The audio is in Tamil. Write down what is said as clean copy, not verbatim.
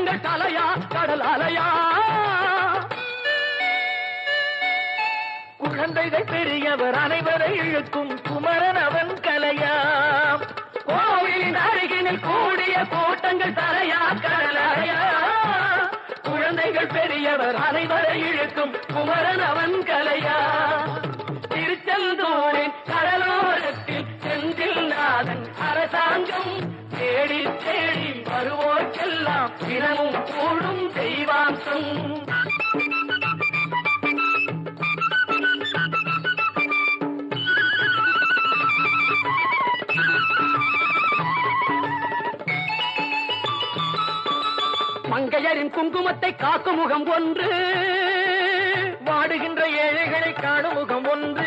கூட்டங்கள் தலையா கடல் அலையா குழந்தைகள் பெரியவர் அனைவரை இழுக்கும் குமரன் அவன் கலையா கோவிலின் அருகினில் கூடிய கூட்டங்கள் தலையா கடலையா குழந்தைகள் பெரியவர் அனைவரை இழுக்கும் குமரன் அவன் கலையா திருச்செந்தூரின் கடலோரத்தில் செந்தில் நாதன் அரசாங்கம் தேடி தேடி வருவோர்க்கெல்லாம் தினமும் கூடும் தெய்வாம்சம் மங்கையரின் குங்குமத்தை காக்கும் முகம் ஒன்று வாடுகின்ற ஏழைகளை காணும் முகம் ஒன்று